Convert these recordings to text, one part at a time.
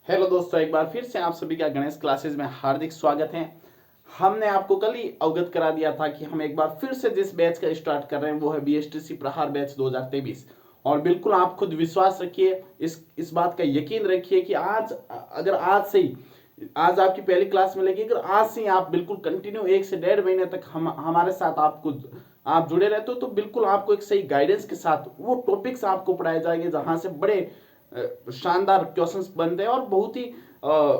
Hello दोस्तों, एक बार फिर से आप सभी का गणेश क्लासेस में हार्दिक स्वागत है। हमने आपको कल ही अवगत करा दिया था कि हम एक बार फिर से जिस बैच का स्टार्ट कर रहे हैं वो है बीएसटीसी प्रहार बैच 2023। और बिल्कुल आप खुद विश्वास रखिए, इस बात का यकीन रखिए कि आज से ही आज आपकी पहली क्लास मिलेगी। अगर आज से ही आप बिल्कुल कंटिन्यू 1 से 1.5 महीने तक हम हमारे साथ आप जुड़े रहते हो तो बिल्कुल आपको एक सही गाइडेंस के साथ वो टॉपिक्स आपको पढ़ाए जाएंगे जहां से बड़े शानदार क्वेश्चंस बनते हैं और बहुत ही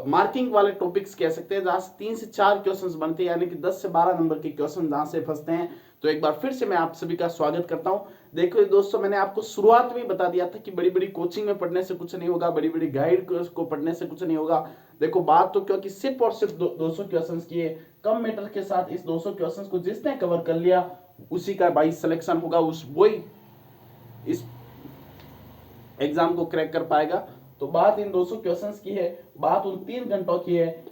मार्किंग वाले टॉपिक्स कह सकते हैं जहां से 3 से 4 क्वेश्चंस बनते हैं, यानी कि 10 से 12 नंबर के क्वेश्चन जहां से फंसते हैं। तो एक बार फिर से मैं आप सभी का स्वागत करता हूं। देखो दोस्तों, मैंने आपको शुरुआत में बता दिया था कि बड़ी बड़ी कोचिंग में पढ़ने से कुछ नहीं होगा, बड़ी बड़ी गाइड को पढ़ने से कुछ नहीं होगा। देखो बात तो क्योंकि सिर्फ और सिर्फ 200 क्वेश्चन की है, कम मेटर के साथ इस 200 क्वेश्चन को जिसने कवर कर लिया उसी का भाई सिलेक्शन होगा, उस वही इस एग्जाम को क्रैक कर पाएगा। तो बात इन 200 क्वेश्चंस की है, बात उन 3 घंटों की है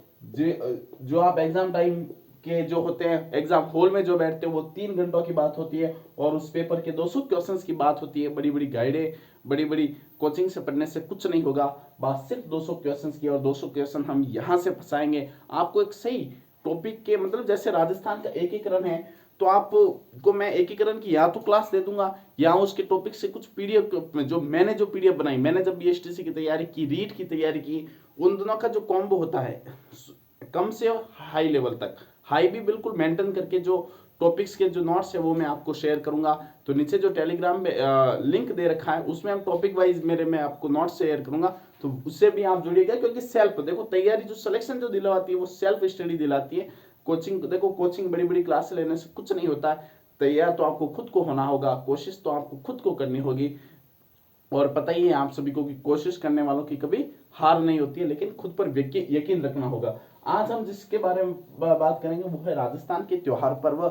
जो आप एग्जाम टाइम के जो होते हैं एग्जाम हॉल में जो बैठते हैं वो 3 घंटों की बात होती है और उस पेपर के 200 क्वेश्चंस की बात होती है। बड़ी बड़ी गाइडें, बड़ी बड़ी कोचिंग से पढ़ने से कुछ नहीं होगा, बात सिर्फ 200 क्वेश्चंस की। और 200 क्वेश्चन हम यहाँ से फंसाएंगे आपको एक सही टॉपिक के, मतलब जैसे राजस्थान का एकीकरण है तो आपको मैं एकीकरण की या तो क्लास दे दूंगा या उसके टॉपिक से कुछ पीडीएफ, जो पीडीएफ बनाई मैंने जब बीएसटीसी की तैयारी की, रीट की तैयारी की, उन दोनों का जो कॉम्बो होता है कम से हाई लेवल तक, हाई भी बिल्कुल मेंटेन करके जो टॉपिक्स के जो नोट्स है वो मैं आपको शेयर करूंगा। तो नीचे जो टेलीग्राम में लिंक दे रखा है उसमें हम टॉपिक वाइज मैं आपको नोट्स शेयर करूंगा, तो उससे भी आप जुड़िएगा। क्योंकि सेल्फ देखो तैयारी जो सिलेक्शन जो दिलवाती है वो सेल्फ स्टडी दिलाती है। कोचिंग देखो, कोचिंग बड़ी बड़ी क्लास लेने से कुछ नहीं होता है, तैयार तो आपको खुद को होना होगा, कोशिश तो आपको खुद को करनी होगी। और पता ही है आप सभी को कि कोशिश करने वालों की कभी हार नहीं होती है, लेकिन खुद पर यकीन रखना होगा। आज हम जिसके बारे में बात करेंगे वो है राजस्थान के त्योहार पर्व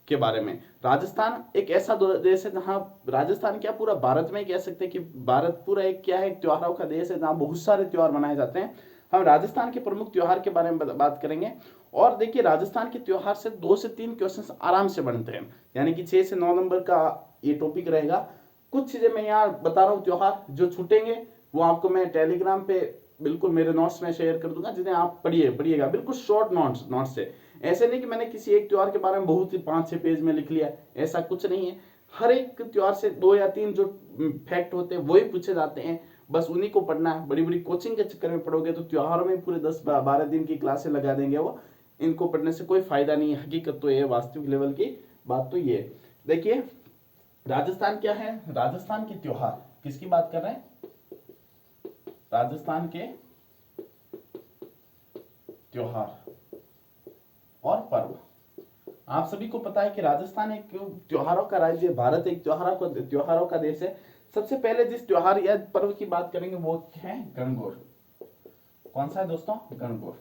के बारे में। राजस्थान एक ऐसा देश है जहां, राजस्थान क्या पूरा भारत में कह सकते हैं कि भारत पूरा एक क्या है, त्योहारों का देश है जहां बहुत सारे त्योहार मनाए जाते हैं। हम राजस्थान के प्रमुख त्योहार के बारे में बात करेंगे। और देखिए राजस्थान के त्योहार से 2 से 3 क्वेश्चन आराम से बनते हैं, यानी कि 6 से 9 नंबर का ये टॉपिक रहेगा। कुछ चीजें मैं यहाँ बता रहा हूँ, त्योहार जो छूटेंगे वो आपको मैं टेलीग्राम पे बिल्कुल मेरे नोट्स में शेयर कर दूंगा, जिन्हें आप पढ़िएगा बिल्कुल शॉर्ट नोट्स से। ऐसे नहीं कि मैंने किसी एक त्योहार के बारे में बहुत ही 5-6 पेज में लिख लिया, ऐसा कुछ नहीं है। हर एक त्योहार से 2 या 3 जो फैक्ट होते हैं वही पूछे जाते हैं, बस उन्हीं को पढ़ना है। बड़ी बड़ी कोचिंग के चक्कर में पढ़ोगे तो त्योहारों में पूरे 10-12 दिन की क्लासें लगा देंगे वो, इनको पढ़ने से कोई फायदा नहीं है। हकीकत तो ये, वास्तविक लेवल की बात तो ये। देखिए राजस्थान क्या है, राजस्थान के त्योहार किसकी बात कर रहे हैं, राजस्थान के त्योहार और पर्व। आप सभी को पता है कि राजस्थान एक त्योहारों का राज्य है, भारत एक त्योहारों का देश है। सबसे पहले जिस त्योहार या पर्व की बात करेंगे वो है गणगौर। कौन सा है दोस्तों, गणगौर।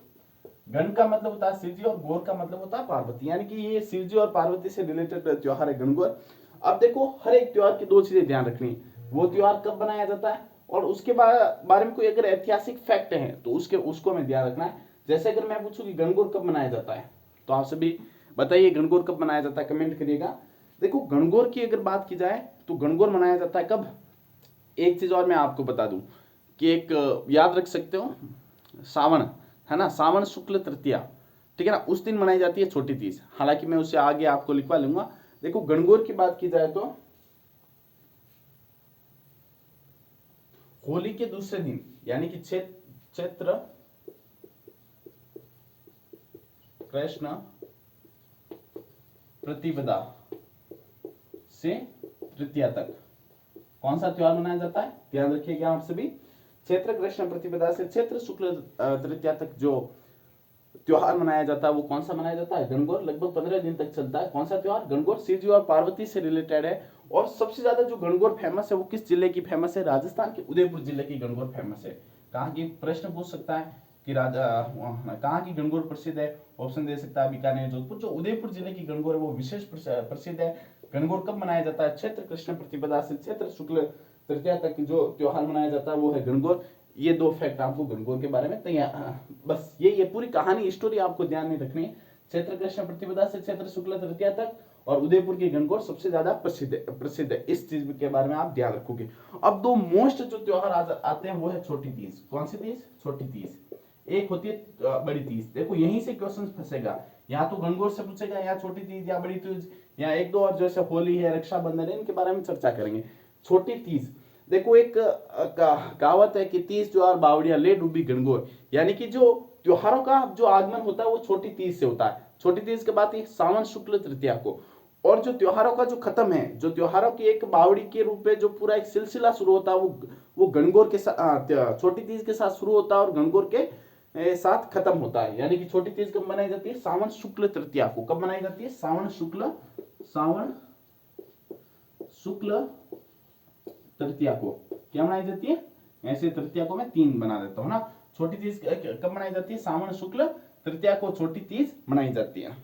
गण का मतलब होता है शिवजी और गौर का मतलब होता है पार्वती, यानी कि ये शिवजी और पार्वती से रिलेटेड त्योहार है गणगौर। अब देखो हर एक त्योहार की 2 चीजें ध्यान रखनी, वो त्योहार कब बनाया जाता है और उसके बारे में कोई अगर ऐतिहासिक फैक्ट है तो उसको हमें ध्यान रखना है। जैसे अगर मैं पूछूं कि गणगौर कब मनाया जाता है तो आप सभी बताइए गणगौर कब मनाया जाता है, कमेंट करिएगा। देखो गणगौर की अगर बात की जाए तो गणगौर मनाया जाता है कब, एक चीज और मैं आपको बता दूं कि एक याद रख सकते हो, सावन है ना, सावन शुक्ल तृतीया, ठीक है ना, उस दिन मनाई जाती है छोटी तीज। हालांकि मैं उसे आगे आपको लिखवा लूंगा। देखो गणगौर की बात की जाए तो होली के दूसरे दिन यानी कि चैत्र कृष्ण प्रतिपदा से तृतीया तक कौन सा त्योहार मनाया जाता है, ध्यान रखिएगा आप सभी। चैत्र कृष्ण प्रतिपदा से चैत्र शुक्ल तृतीया तक जो त्योहार मनाया जाता है वो कौन सा मनाया जाता है, गणगौर। लगभग 15 दिन तक चलता है। कौन सा त्योहार, गणगौर। शिवजी और पार्वती से रिलेटेड है। और सबसे ज्यादा जो गणगौर फेमस है वो किस जिले की फेमस है, राजस्थान के उदयपुर जिले की गणगौर फेमस है। कहाँ की, प्रश्न पूछ सकता है कि कहाँ की गणगौर प्रसिद्ध है, ऑप्शन दे सकता है बीकानेर, जोधपुर। जो उदयपुर जिले की गणगौर है वो विशेष प्रसिद्ध है। गणगौर कब मनाया जाता है, चैत्र कृष्ण प्रतिपदा से चैत्र शुक्ल तृतीया तक जो त्योहार मनाया जाता है वो है गणगौर। ये 2 फैक्ट आपको गणगौर के बारे में तैयार, बस ये पूरी कहानी स्टोरी आपको ध्यान में रखनी है। चैत्र कृष्ण प्रतिपदा से चैत्र शुक्ल तृतीया तक और उदयपुर की गणगौर सबसे ज्यादा प्रसिद्ध है। इस चीज के बारे में आप ध्यान रखोगे। अब दो मोस्ट जो त्योहार आते हैं वो है छोटी तीज। कौन सी तीज? छोटी तीज। एक होती है बड़ी तीज। देखो यहीं से क्वेश्चन फंसेगा, या तो गणगौर से पूछेगा, या छोटी तीज, या बड़ी तीज, या एक दो और जैसे होली है, रक्षाबंधन है, इनके बारे में चर्चा करेंगे। छोटी तीज, देखो एक कहावत है कि तीज त्योहार बावड़िया ले डूबी गणगौर, यानी कि जो त्योहारों का जो आगमन होता है वो छोटी तीज से होता है। छोटी तीज के बाद सावन शुक्ल तृतीया को, और जो त्योहारों का जो खत्म है, जो त्योहारों की एक बावड़ी के रूप में जो पूरा एक सिलसिला शुरू होता है वो गणगौर के साथ, छोटी तीज के साथ शुरू होता है और गणगौर के साथ खत्म होता है। यानी कि छोटी तीज कब मनाई जाती है? सावन शुक्ल तृतीया को। कब मनाई जाती है? सावन शुक्ल तृतीया को। क्या मनाई जाती है? ऐसे तृतीया को मैं 3 बना देता हूं ना। छोटी तीज कब मनाई जाती है? सावन शुक्ल तृतीया को छोटी तीज मनाई जाती है।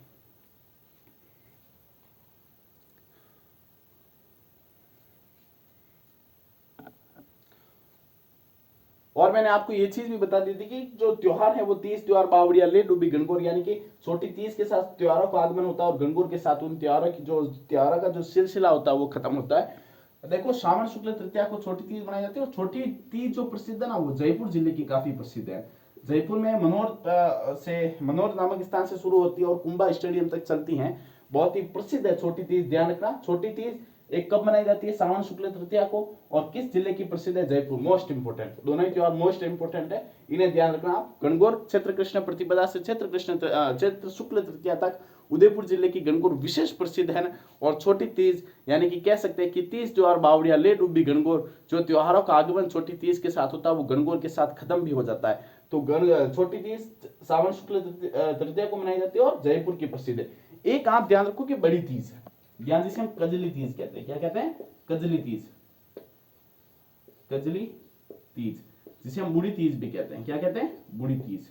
और मैंने आपको ये चीज भी बता दी थी कि जो त्योहार है वो तीज त्योहार बावड़िया ले डूबी गणगौर, यानी कि छोटी तीज के साथ त्योहारों का आगमन होता है और गणगौर के साथ उन त्योहारों का जो सिलसिला होता है वो खत्म होता है। देखो श्रावण शुक्ल तृतीया को छोटी तीज मनाई जाती है, और छोटी तीज जो प्रसिद्ध है ना वो जयपुर जिले की काफी प्रसिद्ध है। जयपुर में मनोर नामक स्थान से शुरू होती है और कुंभा स्टेडियम तक चलती है। बहुत ही प्रसिद्ध है छोटी तीज, ध्यान रखना। छोटी तीज एक कब मनाई जाती है? सावन शुक्ल तृतीया को। और किस जिले की प्रसिद्ध है? जयपुर। मोस्ट इंपोर्टेंट, दोनों ही त्योहार मोस्ट इंपोर्टेंट है, इन्हें ध्यान रखना आप। गणगौर चैत्र कृष्ण प्रतिपदा से चैत्र शुक्ल तृतीया तक उदयपुर जिले की गणगौर विशेष प्रसिद्ध है। और छोटी तीज यानी कि कह सकते हैं कि तीज त्योहार बावड़िया ले डूबी गणगौर, जो त्योहारों का आगमन छोटी तीज के साथ होता है वो गणगौर के साथ खत्म भी हो जाता है। तो छोटी तीज सावन शुक्ल तृतीया को मनाई जाती है और जयपुर की प्रसिद्ध है। एक आप ध्यान रखो कि बड़ी तीज है, ज्ञान जिसे हम कजली तीज कहते हैं। क्या कहते हैं? कजली तीज। कजली तीज, जिसे हम बूढ़ी तीज भी कहते हैं। क्या कहते हैं? बूढ़ी तीज।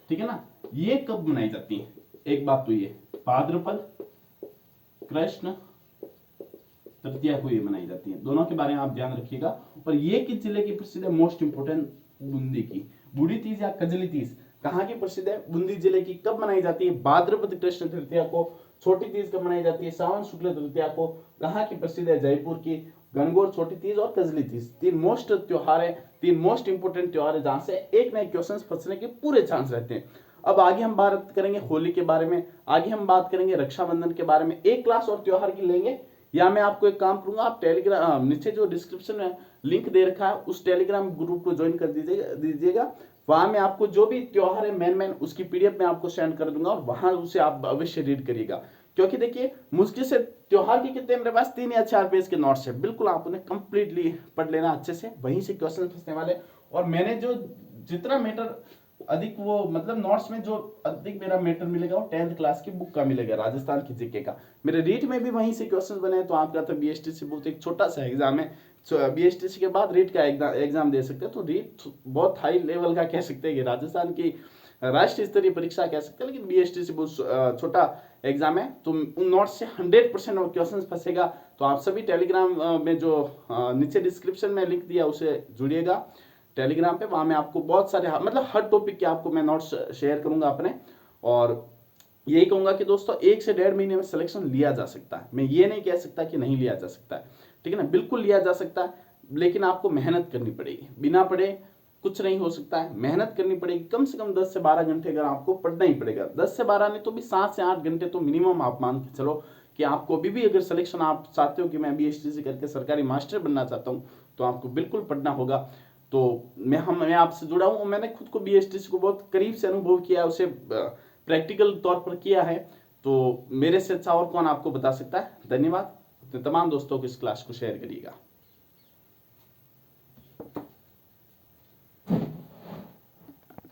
ठीक है ना। ये कब मनाई जाती है? एक बात तो ये भाद्रपद कृष्ण तृतीया को ये मनाई जाती है। दोनों के बारे में आप ध्यान रखिएगा। और ये किस जिले की प्रसिद्ध है? मोस्ट इंपोर्टेंट, बूंदी की। बूढ़ी तीज या कजली तीज कहाँ की प्रसिद्ध है? बूंदी जिले की। कब मनाई जाती है? भाद्रपद कृष्ण तृतीया को। छोटी तीज कब मनाई जाती है? सावन शुक्ल तृतीया को। कहाँ की प्रसिद्ध है? जयपुर की। गणगौर, छोटी तीज और कजली तीज, 3 मोस्ट त्योहार है, 3 मोस्ट इंपोर्टेंट त्योहार है, जहां से एक नए क्वेश्चन फंसने के पूरे चांस रहते हैं। अब आगे हम बात करेंगे होली के बारे में, आगे हम बात करेंगे रक्षाबंधन के बारे में। एक क्लास और त्योहार की लेंगे, या मैं आपको एक काम करूंगा, आप टेलीग्राम नीचे जो डिस्क्रिप्शन में लिंक दे रखा है उस टेलीग्राम ग्रुप को ज्वाइन कर दीजिएगा। वहां में आपको जो भी त्योहार है मेन उसकी पीडीएफ में आपको सेंड कर दूंगा, और वहां उसे आप अवश्य रीड करिएगा। क्योंकि देखिए मुश्किल से त्योहार के कितने मेरे पास 3 या 4 पेज के नोट्स है, बिल्कुल आप उन्हें कंप्लीटली पढ़ लेना अच्छे से, वहीं से क्वेश्चन फंसने वाले। और मैंने जो जितना मैटर अधिक वो मतलब नोट्स में जो अधिक मेरा मैटर मिलेगा वो 10th क्लास की बुक का मिलेगा, राजस्थान की जीके का। मेरे रीट में भी वहीं से क्वेश्चन बने हैं, तो आपका तो बीएसटीसी बहुत एक छोटा सा एग्जाम है। बीएसटीसी के बाद रीट का एग्जाम दे सकते हैं, तो रीट बहुत हाई लेवल का कह सकते हैं कि राजस्थान की राष्ट्रीय स्तरीय परीक्षा कह सकते हैं, लेकिन बीएसटीसी बहुत छोटा एग्जाम है। तो उन नोट्स से 100% क्वेश्चन फंसेगा। तो आप सभी टेलीग्राम में जो नीचे डिस्क्रिप्शन में लिंक दिया उसे जुड़िएगा टेलीग्राम पे। वहां में आपको बहुत सारे मतलब हर टॉपिक के आपको मैं नोट्स शेयर करूंगा अपने। और यही कहूंगा कि दोस्तों 1 से 1.5 महीने में सिलेक्शन लिया जा सकता है। मैं ये नहीं कह सकता कि नहीं लिया जा सकता है, ठीक है ना, बिल्कुल लिया जा सकता है, लेकिन आपको मेहनत करनी पड़ेगी। बिना पढ़े कुछ नहीं हो सकता है, मेहनत करनी पड़ेगी। कम से कम 10 से 12 घंटे अगर आपको पढ़ना ही पड़ेगा, 10 से 12 नहीं तो भी 7 से 8 घंटे तो मिनिमम आप मान के चलो कि आपको अभी भी अगर सिलेक्शन आप चाहते हो कि मैं बीएसटीसी करके सरकारी मास्टर बनना चाहता हूं, तो आपको बिल्कुल पढ़ना होगा। तो मैं आपसे जुड़ा हूं, मैंने खुद को बीएसटीसी को बहुत करीब से अनुभव किया, उसे प्रैक्टिकल तौर पर किया है। तो मेरे से अच्छा और कौन आपको बता सकता है। धन्यवाद। तमाम दोस्तों को इस क्लास को शेयर करिएगा।